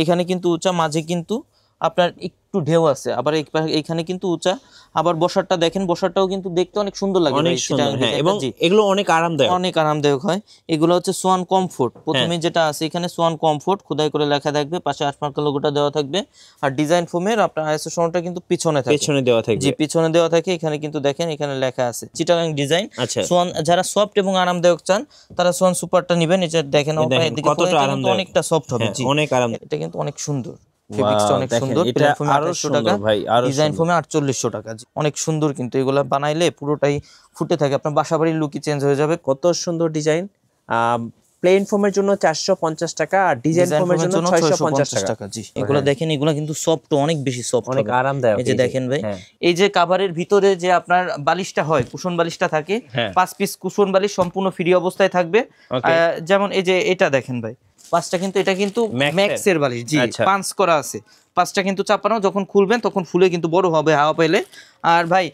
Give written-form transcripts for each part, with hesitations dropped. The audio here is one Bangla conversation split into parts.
এখানে কিন্তু উঁচা, মাঝে কিন্তু আপনার একটু ঢেউ আছে, আবার এখানে কিন্তু উঁচা। আবার বসারটা দেখেন, বসারটাও কিন্তু দেখতে অনেক সুন্দর লাগে, অনেক সুন্দর, হ্যাঁ, এবং এগুলো অনেক আরামদায়ক, অনেক আরামদায়ক হয়। এগুলো হচ্ছে সোয়ান কমফোর্ট। প্রথমে যেটা আছে এখানে সোয়ান কমফোর্ট খোদাই করে লেখা থাকবে, পাশে আশমার্কা লোগোটা দেওয়া থাকবে। আর ডিজাইন ফোমের আপনার আইএসও সনদটা কিন্তু পিছনে থাকে, পেছনে দেওয়া থাকবে। জি, পিছনে দেওয়া থাকে। এখানে কিন্তু দেখেন এখানে লেখা আছে চিটাগাং ডিজাইন। সোয়ান যারা সফট এবং আরামদায়ক চান তারা সোয়ান সুপারটা নেবেন। এটা দেখেন কতটা আরামদায়ক, অনেকটা সফট হবে, জি অনেক আরামদায়ক। এটা কিন্তু অনেক সুন্দর, ফেব্রিক্সটা অনেক সুন্দর। এটা আরো সুন্দর ভাই, আরো ডিজাইন ফোমে 4800 টাকা, অনেক সুন্দর। কিন্তু এগুলা বানাইলে পুরোটাই ফুটে থাকে, আপনার বাসাবাড়ির লুকই চেঞ্জ হয়ে যাবে। কত সুন্দর ডিজাইন। প্লেন ফোমের জন্য 450 টাকা, আর ডিজাইন ফোমের জন্য 650 টাকা। জি, এগুলো দেখেন, এগুলো কিন্তু সফট, অনেক বেশি সফট, অনেক আরামদায়ক। এই যে দেখেন ভাই, এই যে কভারের ভিতরে যে আপনার বালিশটা হয়, কুশন বালিশটা থাকে, 5 পিস কুশন বালিশ সম্পূর্ণ ফ্রি অবস্থায় থাকবে। যেমন এই যে এটা দেখেন ভাই, পাঁচটা কিন্তু এটা কিন্তু ম্যাক্সের বালিশ, জি, পাঞ্চ করা আছে। পাঁচটা কিন্তু চাপানো, যখন খুলবেন তখন ফুলে কিন্তু বড় হবে হাওয়া পেলে। আর ভাই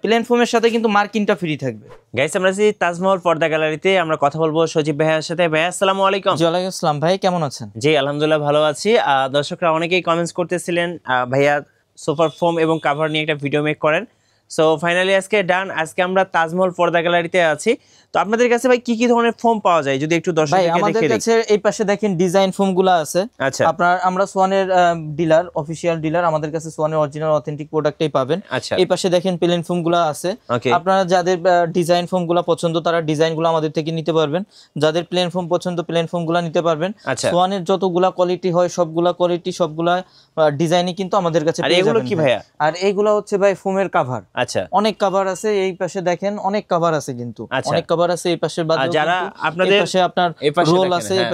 প্লেন ফোমের সাথে কিন্তু মার্কিংটা ফ্রি থাকবে। গাইস, আমরা আছি তাজমহল পর্দা গ্যালারিতে, আমরা কথা বলবো সজীব ভাইয়ের সাথে। ভাই আসসালামু আলাইকুম। জি, ওয়ালাইকুম আসসালাম। ভাই কেমন আছেন? জি, আলহামদুলিল্লাহ ভালো আছি। দর্শকরা অনেকেই কমেন্টস করতেছিলেন ভাইয়া সোফার ফোম এবং কভার নিয়ে একটা ভিডিও মেক করেন। সো ফাইনালি আজকে ডান। আজকে আমরা তাজমহল পর্দা গ্যালারিতে আছি। তো আপনাদের কাছে ভাই কি কি ধরনের ফোম পাওয়া যায় যদি একটু দর্শকদেরকে দেখিয়ে দিই। আমাদের কাছে এই পাশে দেখেন ডিজাইন ফোমগুলো আছে। আচ্ছা, আমরা সোয়ানের ডিলার, অফিশিয়াল ডিলার, আমাদের কাছে সোয়ানের অরিজিনাল অথেন্টিক প্রোডাক্টই পাবেন। এই পাশে দেখেন প্লেন ফোমগুলো আছে। আপনারা যাদের ডিজাইন ফোমগুলো পছন্দ তারা ডিজাইনগুলো আমাদের থেকে নিতে পারবেন, যাদের প্লেন ফোম পছন্দ প্লেন ফোমগুলো নিতে পারবেন। সোয়ানের যতগুলা কোয়ালিটি হয় সবগুলা কোয়ালিটি, সবগুলা ডিজাইনই কিন্তু আমাদের কাছে পেয়ে যাবেন। এগুলো কি ভাইয়া? আর এইগুলো হচ্ছে ভাই ফোমের কভার। আচ্ছা, অনেক কভার আছে, এই পাশে দেখেন অনেক কভার আছে, কিন্তু অনেক কভার আছে। এই পাশে যারা আপনাদের পাশে আপনার রোল আছে, এই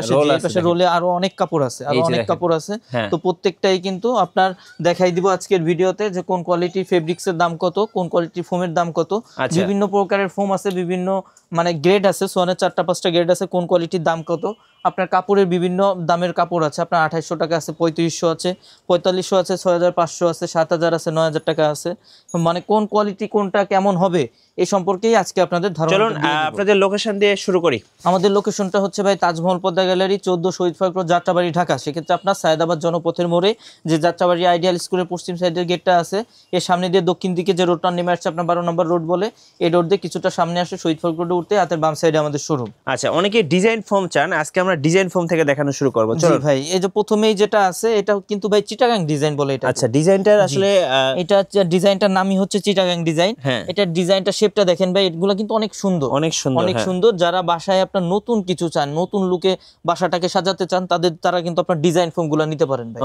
পাশে রোলে আরো অনেক কাপড় আছে, আরো অনেক কাপড় আছে। তো প্রত্যেকটাই কিন্তু আপনার দেখাই দিব আজকের ভিডিওতে, যে কোন কোয়ালিটির ফেব্রিক্সের দাম কত, কোন কোয়ালিটির ফোমের দাম কত। বিভিন্ন প্রকারের ফোম আছে, বিভিন্ন মানে গ্রেড আছে, সোয়ানের 4-5টা গ্রেড আছে, কোন কোয়ালিটির দাম কত। আপনার কাপড়ের বিভিন্ন দামের কাপড় আছে, আপনার 2800 টাকা আছে, 3500 আছে, 4500 আছে, 6500 আছে, 7000 আছে, 9000 টাকা আছে। মানে কোন কোয়ালিটি কোনটা কেমন হবে এই সম্পর্কেই আজকে আপনাদের ধারণা। চলুন আপনাদের লোকেশন দিয়ে শুরু করি। আমাদের লোকেশনটা হচ্ছে ভাই তাজমহল পর্দা গ্যালারি, 14 শহীদ ফারুক রোড, যাত্রাবাড়ি, ঢাকা। সেক্ষেত্রে আপনার সায়েদাবাদ জনপথের মোড়ে যে যাত্রাবাড়ি আইডিয়াল স্কুলের পশ্চিম সাইডের গেটটা আছে, এর সামনে দিয়ে দক্ষিণ দিকে যে রোডটা নেমে আসছে আপনার 12 নম্বর রোড বলে, এই রোড দিয়ে কিছুটা সামনে আসে শহীদ ফারুক রোডে উঠতে হাতের বাম সাইডে আমাদের শোরুম। আচ্ছা, অনেকে ডিজাইন ফোম চান, আজকে আমরা ডিজাইন ফোম থেকে দেখানো শুরু করব। চলো ভাই, এই যে প্রথমেই যেটা আছে এটা কিন্তু ভাই চিটাগাং ডিজাইন বলে এটা। আচ্ছা, ডিজাইনটার আসলে এটা ডিজাইনটার নামই হচ্ছে চিটাগাং ডিজাইন। এটা ডিজাইনটা শেপটা দেখেন ভাই, এগুলো কিন্তু অনেক সুন্দর, অনেক সুন্দর, অনেক সুন্দর। যারা বাসায় আপনার নতুন কিছু চান, নতুন লুকে বাসাটাকে সাজাতে চান, তারা কিন্তু আপনার ডিজাইন ফোমগুলো নিতে পারেন ভাই।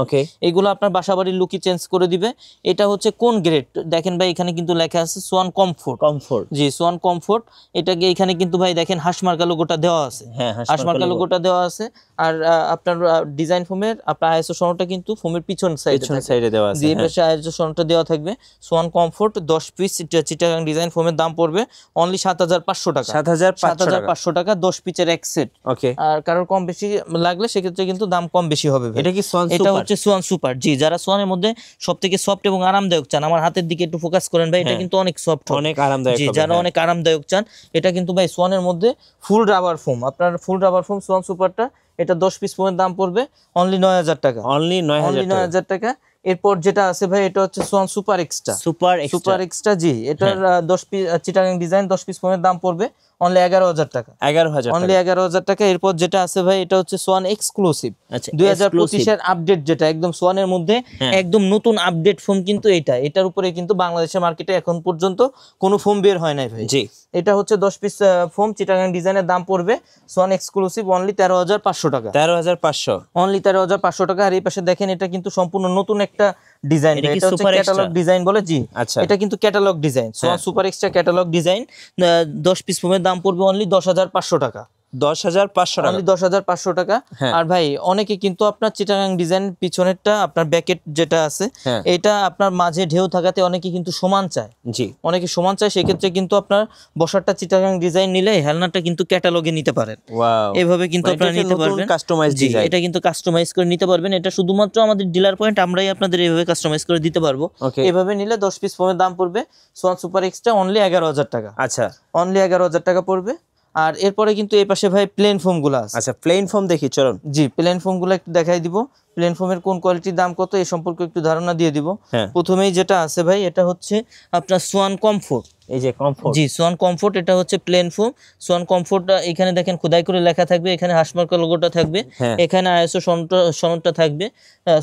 এগুলো আপনার বাসাবাড়ির লুকই চেঞ্জ করে দিবে। এটা হচ্ছে কোন গ্রেড দেখেন ভাই, এখানে কিন্তু লেখা আছে সোয়ান কমফোর্ট। জি, সোয়ান কমফোর্ট। এটাকে এখানে কিন্তু ভাই দেখেন হাঁসমার্কা লোগোটা দেওয়া আছে, হাঁসমার্কা লোগোটা দেওয়া আছে। আর আপনার ডিজাইন ফোমের আপনার আইএসও সনদটা কিন্তু ফোমের পিছন সাইডে দেওয়া আছে, এই পাশে আইএসও সনদটা দেওয়া থাকবে। Swan comfort 10 piece Chittagong design ফোমের দাম পড়বে অনলি 7500 টাকা। 7500 টাকা 10 পিসের এক সেট। আর কারোর কম বেশি লাগলে সেক্ষেত্রে কিন্তু দাম কম বেশি হবে। এটা কি সোয়ান সুপার? এটা হচ্ছে সোয়ান সুপার। জি, যারা সোয়ানের মধ্যে সবথেকে সফট এবং আরামদায়ক চান, আমার হাতের দিকে একটু ফোকাস করেন ভাই, এটা কিন্তু অনেক সফট, অনেক আরামদায়ক। জি, যারা অনেক আরামদায়ক চান, এটা কিন্তু ভাই সোয়ানের মধ্যে ফুল রাবার ফোম, আপনার ফুল রাবার ফোম সোয়ান সুপারটা, এটা 10 পিস ফোমের দাম পড়বে অনলি 9000 টাকা। অনলি 9000 টাকা। এরপর যেটা আছে ভাই, এটা হচ্ছে Swan super extra. Super extra, জি, এটার 10 পিস চিটাগাং ডিজাইন 10 পিস ফোমের দাম পড়বে অনলি 11000 টাকা। অনলি 11000 টাকা। এরপর যেটা আছে ভাই, এটা হচ্ছে সোয়ান এক্সক্লুসিভ 2025 এর আপডেট, যেটা একদম সোয়ানের মধ্যে একদম নতুন আপডেট ফোম। কিন্তু এটার উপরে কিন্তু বাংলাদেশের মার্কেটে এখন পর্যন্ত কোনো ফোম বের হয় নাই ভাই। জি, এটা হচ্ছে 10 পিস ফোম চিটাগাং ডিজাইনের দাম পড়বে সোয়ান এক্সক্লুসিভ অনলি 13500 টাকা। 13500, অনলি 13500 টাকা। আর এই পাশে দেখেন, এটা কিন্তু সম্পূর্ণ নতুন একটা ডিজাইন, এটা হচ্ছে ক্যাটালগ ডিজাইন বলে। জি, এটা কিন্তু catalogue design, Swan super extra catalogue design. 10 piece ফোমের দাম পড়বে অনলি 10500 টাকা। 10500 টাকা, অনলি 10500 টাকা। আর ভাই অনেকে কিন্তু আপনার চিটাগাং ডিজাইন পিছনেরটা আপনার ব্যাকেট যেটা আছে, এটা আপনার মাঝে ঢেউ থাকাতে অনেকে কিন্তু সমান চায়। জি, অনেকে সমান চায়, সেক্ষেত্রে কিন্তু আপনার বসারটা চিটাগাং ডিজাইন নিলে হেলনাটা কিন্তু ক্যাটালগে নিতে পারেন। এভাবে কিন্তু আপনারা নিতে পারবেন, কাস্টমাইজ ডিজাইন। এটা কিন্তু কাস্টমাইজ করে নিতে পারবেন। এটা শুধুমাত্র আমাদের ডিলার পয়েন্ট, আমরাই আপনাদের এইভাবে কাস্টমাইজ করে দিতে পারবো। এভাবে নিলে 10 পিস ফোমের দাম পড়বে সোয়ান সুপার এক্সট্রা অনলি 11000 টাকা। আচ্ছা, অনলি 11000 টাকা পড়বে। আর এরপরে কিন্তু এই পাশে ভাই প্লেন ফোম গুলো আছে। আচ্ছা প্লেন ফোম দেখি চলুন। জি প্লেন ফোম গুলো একটু দেখাই দিব, প্লেন ফোমের কোন কোয়ালিটির দাম কত এই সম্পর্কে একটু ধারণা দিয়ে দিব। প্রথমেই যেটা আছে ভাই এটা হচ্ছে আপনার সোয়ান কমফোর্ট। এই যে কমফোর্ট, জি সোয়ান কমফোর্ট, এটা হচ্ছে প্লেন ফোম। সোয়ান কমফোর্টটা এখানে দেখেন খোদাই করে লেখা থাকবে, এখানে হাঁসমার্কা লোগোটা থাকবে, এখানে আইএসও সনদটা থাকবে।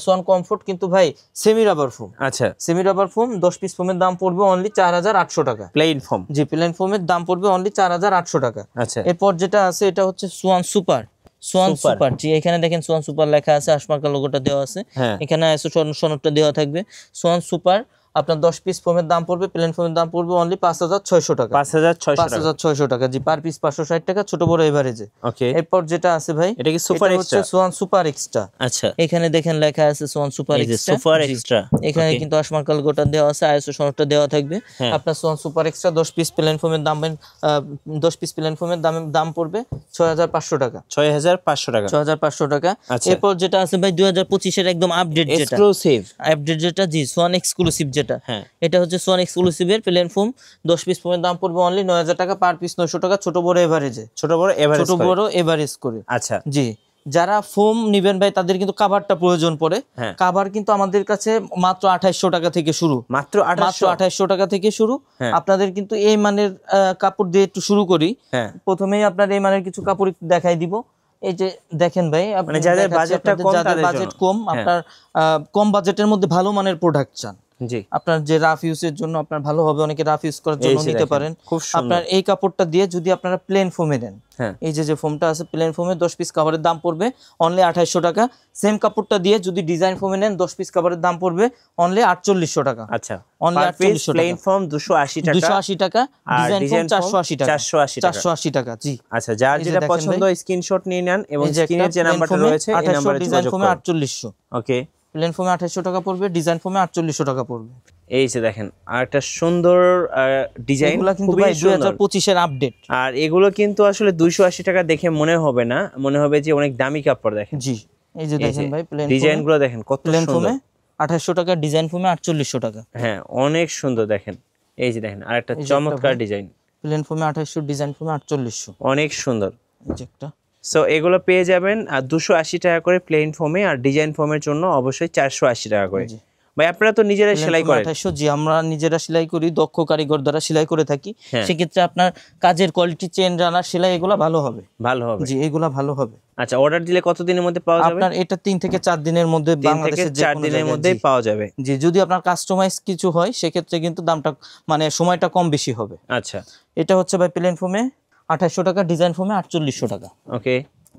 সোয়ান কমফোর্ট কিন্তু ভাই সেমি রাবার ফোম। আচ্ছা সেমি রাবার ফোম 10 পিস ফোমের দাম পড়বে অনলি 4800 টাকা। প্লেন ফোম, জি প্লেন ফোমের দাম পড়বে অনলি 4800 টাকা। আচ্ছা এরপর যেটা আছে এটা হচ্ছে সোয়ান সুপার। সোয়ান সুপার, জি এখানে দেখেন সোয়ান সুপার লেখা আছে, হাঁসমার্কা লোগোটা দেওয়া আছে, এখানে আইএসও সনদটা দেওয়া থাকবে। সোয়ান সুপার আপনার 10 পিস ফোমের দাম পড়বে, প্লেন ফোমের দাম পড়বে অনলি 5600 টাকা। 5600 টাকা, জি পার পিস 560 টাকা, ছোট বড় এভারেজে। ওকে এরপর যেটা আছে ভাই এটা কি সুপার হচ্ছে সোয়ান সুপার এক্সট্রা। আচ্ছা এখানে দেখেন লেখা আছে Schwann super extra, super extra, এখানে কিন্তু হাঁসমার্কা লোগোটা দেওয়া আছে, আইএসও সনদটা দেওয়া থাকবে। আপনার Swan super extra 10 piece plain ফোমের দাম 10 পিস প্লেন ফোমের দাম পড়বে 6500 টাকা। 6500 টাকা, 6500 টাকা। এরপর যেটা আছে ভাই 2025 এর একদম আপডেট যেটা এক্সক্লুসিভ, আপডেট যেটা, জি সোয়ান এক্সক্লুসিভ যেটা, এটা হচ্ছে সোয়ান এক্সক্লুসিভের প্লেন ফোম 10 পিস ফোমের দাম পড়বে অনলি 9000 টাকা, পার পিস 900 টাকা, ছোট বড় এভারেজে, ছোট বড় এভারেজ করে। আচ্ছা জি যারা ফোম নিবেন ভাই তাদের কিন্তু কাভারটা প্রয়োজন পড়ে। কাভার কিন্তু আমাদের কাছে মাত্র 2800 টাকা থেকে শুরু, মাত্র 2800 টাকা থেকে শুরু। আপনাদের কিন্তু এই মানের কাপড় দিয়ে একটু শুরু করি। প্রথমেই আপনার এই মানের কিছু কাপড় একটু দেখাই দিব। এই যে দেখেন ভাই, মানে যাদের বাজেটটা কম, যাদের বাজেট কম, আপনার কম বাজেটের মধ্যে ভালো মানের প্রোডাক্ট চান, জি আপনার যে রাফ ইউজের জন্য আপনার ভালো হবে, অনেকে রাফ ইউজ করার জন্য নিতে পারেন। আপনার এই কাপড়টা দিয়ে যদি আপনারা প্লেন ফোমে নেন, এই যে ফোমটা আছে প্লেন ফোমে 10 পিস কাভারের দাম পড়বে অনলি 2800 টাকা। সেম কাপড়টা দিয়ে যদি ডিজাইন ফোমে নেন 10 পিস কাভারের দাম পড়বে অনলি 4800 টাকা। আচ্ছা অনলি 4800 টাকা। প্লেন ফোম 280 টাকা, 280 টাকা, ডিজাইন ফোম 480 টাকা, 480 টাকা। জি আচ্ছা, যার যেটা পছন্দ স্ক্রিনশট নিয়ে নেন এবং স্ক্রিনের যে নাম্বারটা রয়েছে এই নম্বরে ডিজাইন যোগাযোগ ফোমে করুন। 4800। ওকে প্লেন ফোমে 2800 টাকা পড়বে, ডিজাইন ফোমে 4800 টাকা পড়বে। এই যে দেখেন আর একটা সুন্দর ডিজাইন, এগুলো কিন্তু ভাই 2025 এর আপডেট। আর এগুলো কিন্তু আসলে 280 টাকা দেখে মনে হবে না, মনে হবে যে অনেক দামি কাপড়। দেখেন জি এই যে দেখেন ভাই প্লেন ডিজাইনগুলো দেখেন কত প্লেন সুন্দর। ফোমে 2800 টাকা, ডিজাইন ফোমে 4800 টাকা। হ্যাঁ অনেক সুন্দর। দেখেন এই যে দেখেন আর একটা চমৎকার ডিজাইন, প্লেন ফোমে 2800, ডিজাইন ফোমে 4800, অনেক সুন্দর। এই যে একটা। সো এগুলো পেয়ে যাবেন আর 280 টাকা করে প্লেন ফোমে, আর ডিজাইন ফোমের জন্য অবশ্যই 480 টাকা করে। ভাই আপনারা তো নিজেরাই সেলাই করেন? 2800, জি আমরা নিজেরা সেলাই করি, দক্ষ কারিগর দ্বারা সেলাই করে থাকি। সেক্ষেত্রে আপনার কাজের কোয়ালিটি চেঞ্জ আনার সেলাই এগুলো ভালো হবে, জি এগুলো ভালো হবে। আচ্ছা অর্ডার দিলে কতদিনের মধ্যে পাওয়া যাবে? আপনার এটা 3 থেকে 4 দিনের মধ্যে, বাংলাদেশের যে 4 দিনের মধ্যেই পাওয়া যাবে। জি যদি আপনার কাস্টমাইজ কিছু হয় সেক্ষেত্রে কিন্তু দামটা মানে সময়টা কম বেশি হবে। আচ্ছা এটা হচ্ছে ভাই প্লেন ফোমে 2800 টাকা, ডিজাইন ফোমে 4800 টাকা। ওকে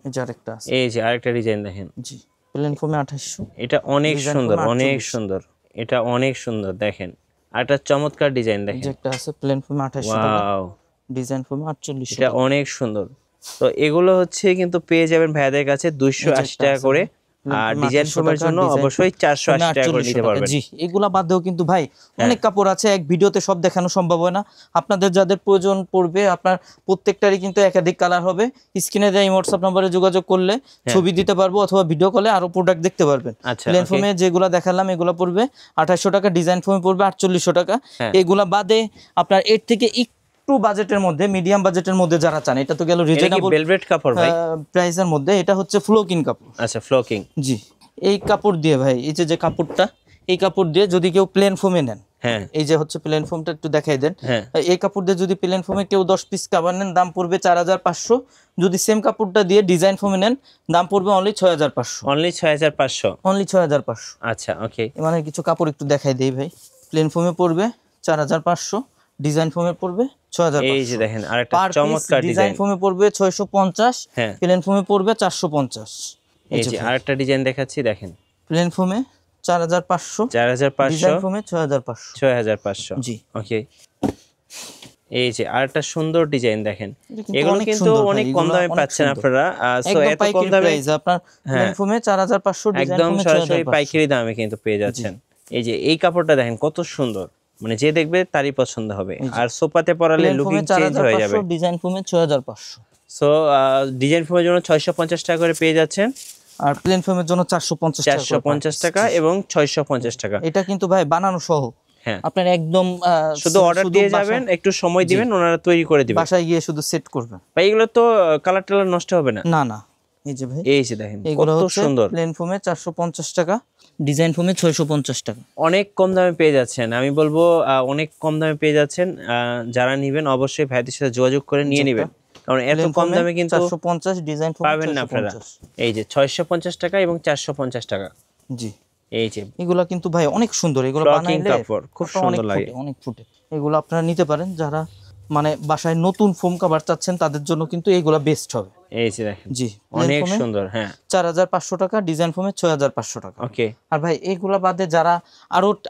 এই যে আরেকটা আছে, এই যে আরেকটা ডিজাইন দেখেন, জি প্লেন ফোমে 2800, এটা অনেক সুন্দর, অনেক সুন্দর, এটা অনেক সুন্দর। দেখেন আরেকটা চমৎকার ডিজাইন দেখেন, এই যে একটা আছে প্লেন ফোমে 2800 টাকা, ওয়াও ডিজাইন ফোমে 4800 এটা অনেক সুন্দর। তো এগুলো হচ্ছে কিন্তু পেয়ে যাবেন ভাইয়াদের কাছে 280 টাকা করে, আর ডিজাইন ফোমের জন্য অবশ্যই 480 টাকা করে নিতে পারবেন। জি এগুলা বাদেও কিন্তু ভাই অনেক কাপড় আছে, এক ভিডিওতে সব দেখানো সম্ভব হয় না। আপনাদের যাদের প্রয়োজন পড়বে, আপনার প্রত্যেকটারই কিন্তু একাধিক কালার হবে। স্ক্রিনে দেওয়া হোয়াটসঅ্যাপ নম্বরে যোগাযোগ করলে ছবি দিতে পারবো, অথবা ভিডিও কলে আরো প্রোডাক্ট দেখতে পারবেন। প্লেন ফোমে যেগুলা দেখালাম এগুলা পড়বে 2800 টাকা, ডিজাইন ফোমে পড়বে 4800 টাকা। এগুলা বাদে আপনার এর থেকে একটু বাজেটের মধ্যে, মিডিয়াম বাজেটের মধ্যে যারা চান, এটা তো গেল রিজনেবল ভেলভেট কাপড় ভাই প্রাইসের মধ্যে, এটা হচ্ছে ফ্লোকিং কাপড়। আচ্ছা ফ্লোকিং, জি এই কাপড় দিয়ে ভাই, এই যে কাপড়টা, এই কাপড় দিয়ে যদি কেউ প্লেন ফোমে নেন, এই যে হচ্ছে প্লেন ফোমটা একটু দেখাই দেন, এই কাপড় দিয়ে যদি প্লেন ফোমে কেউ 10 পিস কাভার নেন দাম পড়বে 4500। যদি সেম কাপড়টা দিয়ে ডিজাইন ফোমে নেন দাম পড়বে অনলি 6500, অনলি 6500, অনলি 6500। আচ্ছা ওকে, মানে কিছু কাপড় একটু দেখাই দেই ভাই। প্লেন ফোমে পড়বে 4500, ডিজাইন ফোমে পড়বে 6500। এই যে দেখেন আরেকটা চমৎকার ডিজাইন ফোমে পড়বে 650, প্লেন ফোমে পড়বে 450। এই যে আরেকটা ডিজাইন দেখাচ্ছি দেখেন, প্লেন ফোমে 4500, 4500, ডিজাইন ফোমে 6500, 6500। জি ওকে, এই যে আরেকটা সুন্দর ডিজাইন দেখেন, এগুলো কিন্তু অনেক কম দামে পাচ্ছেন আপনারা। সো এত কম দামে আপনার প্লেন ফোমে 4500, ডিজাইন একদম ফোমে সরাসরি পাইকারি দামে কিন্তু পেয়ে যাচ্ছেন। এই যে এই কাপড়টা দেখেন কত সুন্দর, মানে যে দেখবে তারই পছন্দ হবে, আর সোফাতে পরালে লুকিং চেঞ্জ হয়ে যাবে। ডিজাইন ফোমে 6500। সো ডিজাইন ফোমের জন্য 650 টাকা করে পেয়ে যাচ্ছেন, আর প্লেন ফোমের জন্য 450 টাকা এবং 650 টাকা। এটা কিন্তু ভাই বানানো সহ, হ্যাঁ আপনার একদম শুধু অর্ডার দিয়ে যাবেন, একটু সময় দিবেন, ওনারা তৈরি করে দিবেন, বাসায় গিয়ে শুধু সেট করবেন ভাই। এগুলো তো কালার টালার নষ্ট হবে না? না না, এই যে ভাই, এই যে দেখেন এগুলো কত হচ্ছে সুন্দর। প্লেন ফোমে 450 টাকা, ডিজাইন ফোমে 650 টাকা। অনেক কম দামে পেয়ে যাচ্ছেন, আমি বলবো অনেক কম দামে পেয়ে যাচ্ছেন। যারা নেবেন অবশ্যই ভাইদের সাথে যোগাযোগ করে নিয়ে নেবেন, কারণ এত কম দামে কিন্তু 450, ডিজাইন ফোমে পাবেন না আপনারা। এই যে 650 টাকা এবং 450 টাকা। জি, এই যে এগুলা কিন্তু ভাই অনেক সুন্দর, এগুলো বানাইলে কাপড় খুব সুন্দর লাগে, অনেক ফুটে। এগুলো আপনারা নিতে পারেন, যারা মানে বাসায় নতুন ফোম কভার চাচ্ছেন তাদের জন্য কিন্তু এগুলা বেস্ট হবে। এই যে দেখেন জি, অনেক সুন্দর। হ্যাঁ 4500 টাকা, ডিজাইন ফোমে 6500 টাকা। ওকে। আর ভাই এগুলা বাদে যারা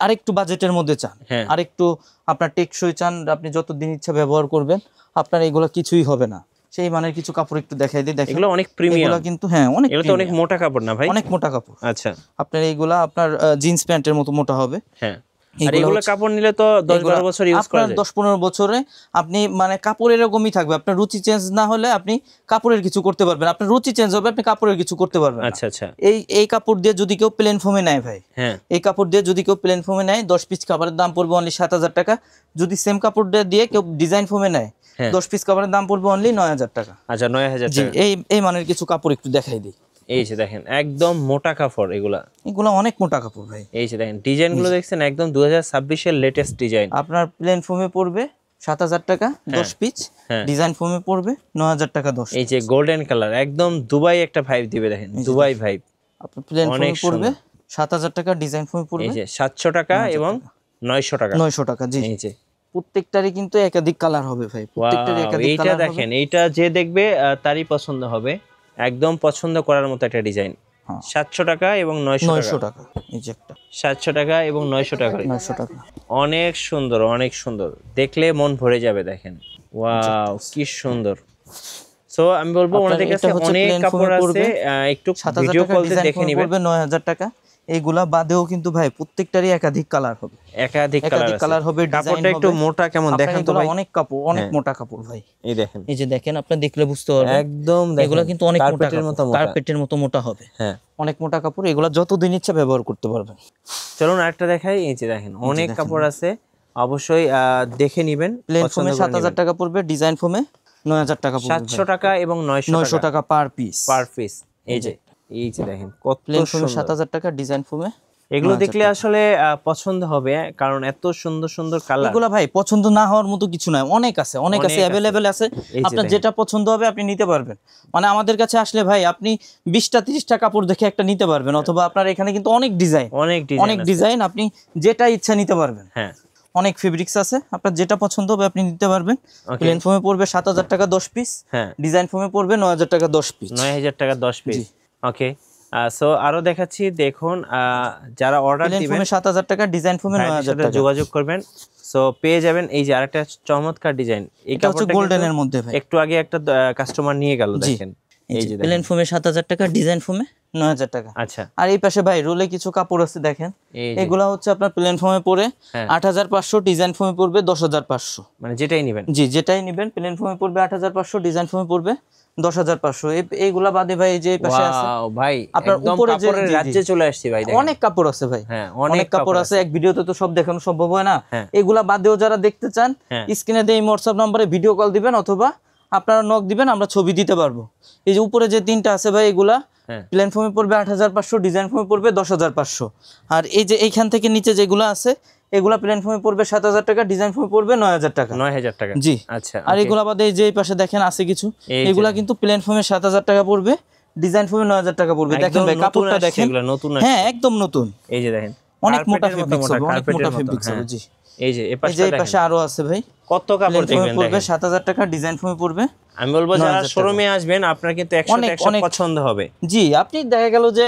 আরেকটু বাজেটের মধ্যে চান, আরেকটু আপনার টেকসই চান, আপনি যতদিন ইচ্ছা ব্যবহার করবেন, আপনার এগুলা কিছুই হবে না, সেই মানের কিছু কাপড় একটু দেখাই দিই। দেখেন এগুলো অনেক প্রিমিয়াম, এগুলা কিন্তু হ্যাঁ অনেক, এগুলো তো অনেক মোটা কাপড় না ভাই? অনেক মোটা কাপড়। আচ্ছা, আপনার এইগুলা আপনার জিন্স প্যান্টের মতো মোটা হবে। হ্যাঁ, আর এগুলো কাপড় নিলে তো 10-12 বছর ইউজ করা যায়। 10-15 বছরে আপনি মানে কাপড় এরকমই থাকবে, আপনার রুচি চেঞ্জ না হলে আপনি কাপড়ের কিছু করতে পারবেন, আপনার রুচি চেঞ্জ হবে, আপনি কাপড়ের কিছু করতে পারবেন। আচ্ছা আচ্ছা। এই কাপড় দিয়ে যদি কেউ প্লেন ফোমে নেয় ভাই, হ্যাঁ, এই কাপড় দিয়ে যদি কেউ প্লেন ফোমে নেয়, 10 পিস কাপড়ের দাম পড়বে অনলি 7000 টাকা। যদি সেম কাপড় দিয়ে কেউ ডিজাইন ফোমে নেয়, 10 পিস কাপড়ের দাম পড়বে অনলি 9000 টাকা। আচ্ছা 9000 টাকা। এই মানের কিছু কাপড় একটু দেখাই দিই। এই যে দেখেন একদম মোটা কাপড়, এগুলা অনেক মোটা কাপড় ভাই। এই যে দেখেন ডিজাইনগুলো দেখছেন, একদম 2026 এর লেটেস্ট ডিজাইন। আপনার প্লেন ফোমে পড়বে 7000 টাকা 10 পিস, ডিজাইন ফোমে পড়বে 9000 টাকা 10। এই যে গোল্ডেন কালার, একদম দুবাই একটা ভাইব দিবে, দেখেন দুবাই ভাইব। আপনার প্লেন ফোমে পড়বে 7000 টাকা, ডিজাইন ফোমে পড়বে এই যে 700 টাকা এবং 900 টাকা। 900 টাকা। জি, এই যে প্রত্যেকটারই কিন্তু একাধিক কালার হবে ভাই, প্রত্যেকটারই একাধিক কালার হবে। এইটা দেখেন, এইটা যে দেখবে তারই পছন্দ হবে, একদম পছন্দ করার মতো একটা ডিজাইন। 700 টাকা এবং 900 টাকা। এই যে একটা 700 টাকা এবং 900 টাকা। 900 টাকা। অনেক সুন্দর, অনেক সুন্দর, দেখলে মন ভরে যাবে। দেখেন ওয়াও কি সুন্দর। সো আমি বলবো ওনাদের কাছে অনেক কাপড় আছে, একটু ভিডিও কল দিয়ে দেখে নেবেন। 9000 টাকা। এইগুলা বাদেও কিন্তু ভাই প্রত্যেকটারই একাধিক কালার হবে, একাধিক কালার হবে। কাপড়টা একটু মোটা কেমন দেখেন তো ভাই? অনেক কাপড়, অনেক মোটা কাপড় ভাই। এই দেখেন, এই যে দেখেন, আপনি দেখলে বুঝতে পারবেন একদম। এগুলা কিন্তু অনেক মোটা, কার্পেটের মতো মোটা হবে। হ্যাঁ, অনেক মোটা কাপড়, এগুলা যতদিন ইচ্ছা ব্যবহার করতে পারবেন। চলুন আরেকটা দেখাই। এই যে দেখেন অনেক কাপড় আছে, অবশ্যই দেখে নেবেন। প্লেন ফোমে 7000 টাকা পড়বে, ডিজাইন ফোমে 9000 টাকা পড়বে। 700 টাকা এবং 900 টাকা পার পিস। এই যে দেখেন কত প্লেন ফোমে 7000 টাকা, ডিজাইন ফোমে। এগুলো দেখলে আসলে পছন্দ হবে, কারণ এত সুন্দর সুন্দর কালার। এগুলো ভাই পছন্দ না হওয়ার মতো কিছু নাই, অনেক আছে, অ্যাভেলেবেল আছে। আপনার যেটা পছন্দ হবে আপনি নিতে পারবেন। মানে আমাদের কাছে আসলে ভাই আপনি 20টা-30টা কাপড় দেখে একটা নিতে পারবেন, অথবা আপনার এখানে কিন্তু অনেক ডিজাইন, আপনি যেটা ইচ্ছা নিতে পারবেন। হ্যাঁ, অনেক ফেব্রিক্স আছে, আপনার যেটা পছন্দ হবে আপনি নিতে পারবেন। প্লেন ফোমে পড়বে 7000 টাকা 10 পিস, ডিজাইন ফোমে পড়বে 9000 টাকা 10 পিস। 9000 টাকা 10 পিস। ওকে, সো আরো দেখাচ্ছি, দেখুন যারা অর্ডার দিবেন, প্লেন ফোমে 7000 টাকা, ডিজাইন ফোমে 9000 টাকা, যোগাযোগ করবেন। সো পেয়ে যাবেন। এই যে আরেকটা চমৎকার ডিজাইন, এই কাপড়টা গোল্ডেনের মধ্যে ভাই। একটু আগে একটা কাস্টমার নিয়ে গেল, দেখেন। এই যে প্লেন ফোমে 7000 টাকা, ডিজাইন ফোমে 9000 টাকা। আচ্ছা, আর এই পাশে ভাই রোলে কিছু কাপড় আছে, দেখেন। এগুলা হচ্ছে আপনার প্লেন ফোমে পড়ে 8500, ডিজাইন ফোমে পড়বে 10500। মানে যেটাই নেবেন, যেটাই নেবেন, প্লেন ফোমে পড়বে 8500, ডিজাইন ফোমে পড়বে 10500। এইগুলা বাদে ভাই যে পাশে আছে ভাই, আপনার উপরে যে রাজ্যে চলে আসছে ভাই, অনেক কাপড় আছে ভাই। হ্যাঁ, অনেক কাপড় আছে, এক ভিডিওতে তো সব দেখানো সম্ভব হয় না। এগুলা বাদেও যারা দেখতে চান, স্ক্রিনে দেই হোয়াটসঅ্যাপ নম্বরে ভিডিও কল দিবেন, অথবা আপনারা নক দিবেন, আমরা ছবি দিতে পারবো। এই যে উপরে যে তিনটা আছে ভাই, এগুলা প্লেন ফোমে পড়বে 8500, ডিজাইন ফোমে পড়বে 10500। আর এই যে এইখান থেকে নিচে যেগুলো আছে, এগুলা প্লেন ফোমে পড়বে 7000 টাকা, ডিজাইন ফোমে পড়বে 9000 টাকা। 9000 টাকা। জি, আচ্ছা। আর এগুলা বাদে এই যে এই পাশে দেখেন আছে কিছু, এগুলা কিন্তু প্লেন ফোমে 7000 টাকা পড়বে, ডিজাইন ফোমে 9000 টাকা পড়বে। দেখেন ভাই কাপড়টা দেখেন, হ্যাঁ একদম নতুন। এই যে দেখেন অনেক মোটা ফেব্রিক্স হবে, অনেক মোটা ফেব্রিক্স হবে। জি, এই যে এই পাশে আরো আছে ভাই। কত কাপড় দেখবেন, পড়বে 7000 টাকা, ডিজাইন ফোমে পড়বে। আমি বলবো যারা শোরুমে আসবেন আপনার কিন্তু 100% পছন্দ হবে। জি, আপনি দেখা গেল যে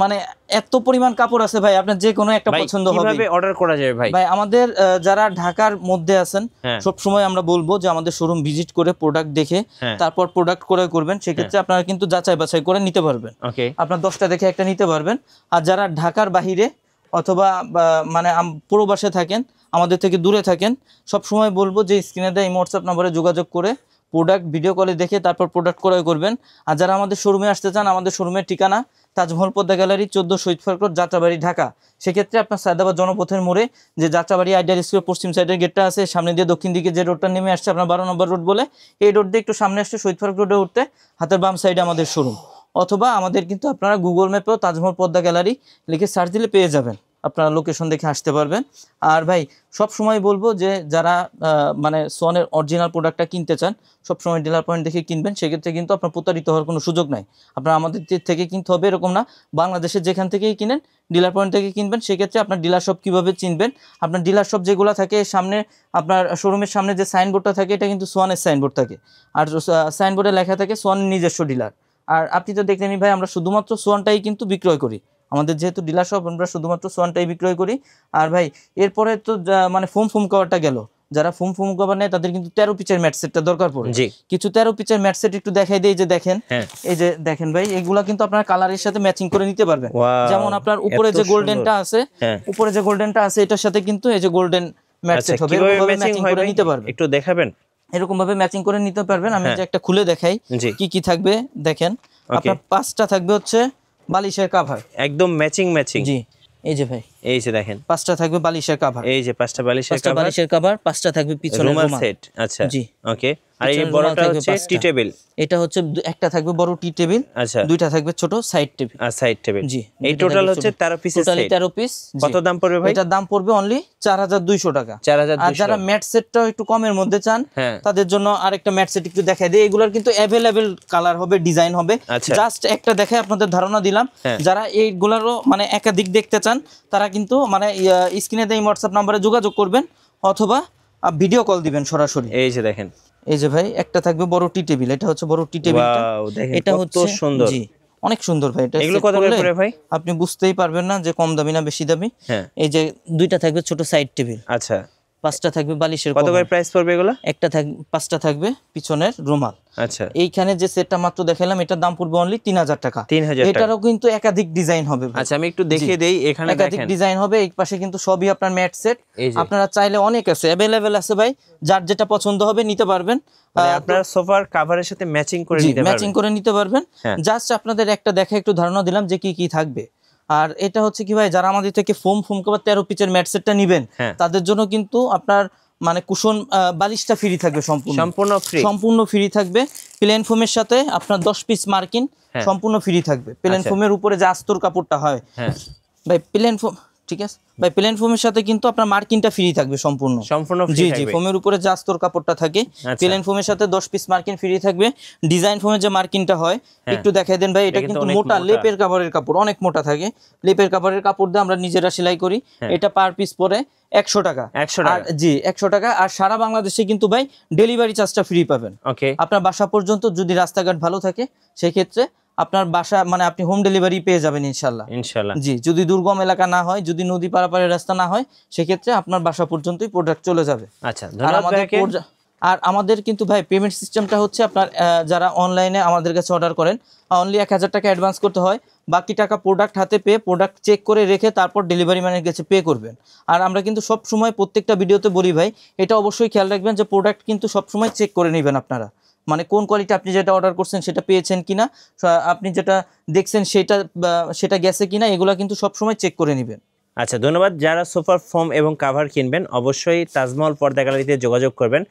মানে এত পরিমাণ কাপড় আছে ভাই, আপনার যে কোনো একটা পছন্দ হবে। কিভাবে অর্ডার করা যাবে ভাই? ভাই আমাদের যারা ঢাকার মধ্যে আছেন, সব সময় আমরা বলবো যে আমাদের শোরুম ভিজিট করে প্রোডাক্ট দেখে তারপর প্রোডাক্ট ক্রয় করবেন। সেক্ষেত্রে আপনারা কিন্তু যাচাই বাছাই করে নিতে পারবেন। আপনার 10টা দেখে একটা নিতে পারবেন। আর যারা ঢাকার বাহিরে অথবা মানে প্রবাসে থাকেন, আমাদের থেকে দূরে থাকেন, সব সময় বলবো যে স্ক্রিনে দেওয়া হোয়াটসঅ্যাপ নম্বরে যোগাযোগ করে প্রোডাক্ট ভিডিও কলে দেখে তারপর প্রোডাক্ট ক্রয় করবেন। আর যারা আমাদের শোরুমে আসতে চান, আমাদের শোরুমের ঠিকানা তাজমহল পদ্মা গ্যালারি 14 শহীদ পার্ক রোড, যাত্রাবাড়ি, ঢাকা। সেক্ষেত্রে আপনার সায়দাবাদ জনপথের মোড়ে যে যাত্রাবাড়ি আইডিয়াল স্কুলের পশ্চিম সাইডের গেটটা আছে, সামনে দিয়ে দক্ষিণ দিকে যে রোডটা নেমে আসছে আপনার 12 নম্বর রোড বলে, এই রোড দিয়ে একটু সামনে আসছে শহীদ পার্ক রোডে উঠতে হাতের বাম সাইডে আমাদের শোরুম। অথবা আমাদের কিন্তু আপনারা গুগল ম্যাপেও তাজমহল পদ্মা গ্যালারি লিখে সার্চ দিলে পেয়ে যাবেন, আপনারা লোকেশন দেখে আসতে পারবেন। আর ভাই সব সময় বলবো যে যারা মানে সোয়ানের অরিজিনাল প্রোডাক্টটা কিনতে চান সব সময় ডিলার পয়েন্ট দেখে কিনবেন, সেক্ষেত্রে কিন্তু আপনার প্রতারিত হওয়ার কোনো সুযোগ নাই। আপনার আমাদের থেকে কিনতে হবে এরকম না, বাংলাদেশের যেখান থেকেই কিনেন ডিলার পয়েন্ট থেকে কিনবেন। সেক্ষেত্রে আপনার ডিলার শপ কীভাবে চিনবেন, আপনার ডিলার শপ যেগুলো থাকে সামনে আপনার শোরুমের সামনে যে সাইনবোর্ডটা থাকে এটা কিন্তু সোয়ানের সাইনবোর্ড থাকে, আর সাইনবোর্ডে লেখা থাকে সোয়ানের নিজস্ব ডিলার। আর আপনি তো দেখলেনই ভাই আমরা শুধুমাত্র সোয়ানটাই কিন্তু বিক্রয় করি, আমাদের যেহেতু ডিলার শপ আমরা শুধুমাত্র সোয়ানটাই বিক্রয় করি। আর ভাই এরপরে তো মানে ফোম কভারটা গেল, যারা ফোম কভার নেয় তাদের কিন্তু 13 পিচের ম্যাট সেটটা দরকার পড়ে। কিছু 13 পিচের ম্যাট সেট একটু দেখাই দেই, যে দেখেন এই যে দেখেন ভাই এগুলা কিন্তু আপনারা কালারের সাথে ম্যাচিং করে নিতে পারবেন। যেমন আপনার উপরে যে গোল্ডেনটা আছে, উপরে যে গোল্ডেনটা আছে এটার সাথে কিন্তু এই যে গোল্ডেন ম্যাট সেট হবে, এভাবে ম্যাচিং করে নিতে পারবেন। একটু দেখাবেন, এরকম ভাবে ম্যাচিং করে নিতে পারবেন। আমি যে একটা খুলে দেখাই কি কি থাকবে দেখেন। আপনার 5টা থাকবে হচ্ছে বালিশের কভার, একদম ম্যাচিং। জি এই যে ভাই এই যে দেখেন 5টা থাকবে বালিশের কভার, এই যে 5টা বালিশের কভার, 5টা থাকবে পিছনের রুমাল সেট। আচ্ছা জি ওকে। আর এই বড়টা হচ্ছে টি টেবিল, এটা হচ্ছে একটা থাকবে বড় টি টেবিল, আচ্ছা দুইটা থাকবে ছোট সাইড টেবিল। আর সাইড টেবিল জি, এই টোটাল হচ্ছে 13 পিসের সেট। Totally 13 piece. কত দাম পড়বে ভাই? এটার দাম পড়বে অনলি 4200 টাকা। 4200। আর যারা ম্যাট সেটটাও একটু কমের মধ্যে চান তাদের জন্য আরেকটা ম্যাট সেট একটু দেখাই দিই। এগুলোর কিন্তু अवेलेबल কালার হবে, ডিজাইন হবে, জাস্ট একটা দেখাই আপনাদের ধারণা দিলাম। যারা এইগুলোরও মানে একাধিক দেখতে চান তারা কিন্তু মানে স্ক্রিনে দেই WhatsApp নম্বরে যোগাযোগ করবেন অথবা ভিডিও কল দিবেন সরাসরি। এই যে দেখেন, এই যে ভাই একটা থাকবে বড় টি টেবিল, এটা হচ্ছে বড় টি টেবিলটা, এটা হচ্ছে সুন্দর, জি অনেক সুন্দর ভাই। এটা এগুলো কত করে পড়ে ভাই? আপনি বুঝতেই পারবেন না যে কম দামি না বেশি দামি। এই যে দুইটা থাকবে ছোট সাইড টেবিল, আচ্ছা 5টা থাকবে বালিশের কত করে প্রাইস পড়বে এগুলো? একটা থাকবে 5টা থাকবে পিছনের রুমাল। আচ্ছা এইখানে যে সেটটা মাত্র দেখালাম এটার দাম পড়বে অনলি 3000 টাকা। 3000 টাকা। এটারও কিন্তু একাধিক ডিজাইন হবে। আচ্ছা আমি একটু দেখিয়ে দেই, এখানে দেখেন একাধিক ডিজাইন হবে। এই পাশে কিন্তু সবই আপনার ম্যাট সেট, আপনারা চাইলে অনেক আছে, अवेलेबल আছে ভাই, যার যেটা পছন্দ হবে নিতে পারবেন। মানে আপনারা সোফার কভারের সাথে ম্যাচিং করে নিতে পারবেন, ম্যাচিং করে নিতে পারবেন। জাস্ট আপনাদের একটা দেখা একটু ধারণা দিলাম যে কি কি থাকবে। আর এটা হচ্ছে কি ভাই, যারা আমাদের থেকে ফোম কভার 13 পিচের ম্যাট সেটটা নেবেন তাদের জন্য কিন্তু আপনার মানে কুশন বালিশটা ফ্রি থাকবে, সম্পূর্ণ ফ্রি থাকবে। প্লেন ফোমের সাথে আপনার 10 পিস মার্কিন সম্পূর্ণ ফ্রি থাকবে। প্লেন ফোমের উপরে যে আস্তর কাপড়টা হয় ভাই, প্লেন ফোম ঠিক আছে ভাই, প্লেন ফোমের সাথে কিন্তু আপনার মার্কিনটা ফ্রি থাকবে সম্পূর্ণ জি জি। ফোমের উপরে যে আস্তর কাপড়টা থাকে প্লেন ফোমের সাথে 10 পিস মার্কিন ফ্রি থাকবে। ডিজাইন ফোমের যে মার্কিনটা হয় একটু দেখাই দেন ভাই, এটা কিন্তু মোটা লেপের কাপড়ের কাপড়, অনেক মোটা থাকে। লেপের কাপড়ের কাপড় দিয়ে আমরা নিজেরা সেলাই করি। এটা পার পিস পরে 100 টাকা। জি 100 টাকা। আর সারা বাংলাদেশে কিন্তু ভাই ডেলিভারি চার্জটা ফ্রি পাবেন। আপনার বাসা পর্যন্ত, যদি রাস্তাঘাট ভালো থাকে সেক্ষেত্রে আপনার বাসা মানে আপনি হোম ডেলিভারি পেয়ে যাবেন ইনশাল্লাহ। জি, যদি দুর্গম এলাকা না হয়, যদি নদী পারাপারের রাস্তা না হয় সেক্ষেত্রে আপনার বাসা পর্যন্তই প্রোডাক্ট চলে যাবে। আচ্ছা ধন্যবাদ। আর আমাদের কিন্তু ভাই পেমেন্ট সিস্টেমটা হচ্ছে আপনার যারা অনলাইনে আমাদের কাছে অর্ডার করেন অনলি 1000 টাকা অ্যাডভান্স করতে হয়, বাকি টাকা প্রোডাক্ট হাতে পেয়ে প্রোডাক্ট চেক করে রেখে তারপর ডেলিভারি ম্যানের কাছে পে করবেন। আর আমরা কিন্তু সব সময় প্রত্যেকটা ভিডিওতে বলি ভাই, এটা অবশ্যই খেয়াল রাখবেন যে প্রোডাক্ট কিন্তু সব সময় চেক করে নেবেন আপনারা, মানে কোন কোয়ালিটি আপনি যেটা অর্ডার করছেন সেটা পেয়েছেন কিনা, আপনি যেটা দেখছেন সেটা গেছে কিনা, এগুলো কিন্তু সব সময় চেক করে নেবেন। আচ্ছা ধন্যবাদ। যারা সোফার ফোম এবং কভার কিনবেন অবশ্যই তাজমহল পর্দা গ্যালারিতে যোগাযোগ করবেন।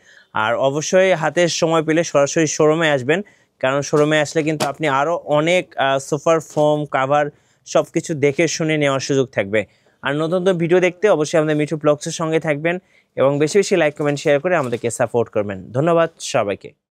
আর অবশ্যই হাতের সময় পেলে সরাসরি শোরুমে আসবেন, কারণ শোরুমে আসলে কিন্তু আপনি আরও অনেক সোফার ফোম কভার সব কিছু দেখে শুনে নেওয়ার সুযোগ থাকবে। আর নতুন নতুন ভিডিও দেখতে অবশ্যই আমাদের মিঠু ব্লগসের সঙ্গে থাকবেন এবং বেশি বেশি লাইক কমেন্ট শেয়ার করে আমাদেরকে সাপোর্ট করবেন। ধন্যবাদ সবাইকে।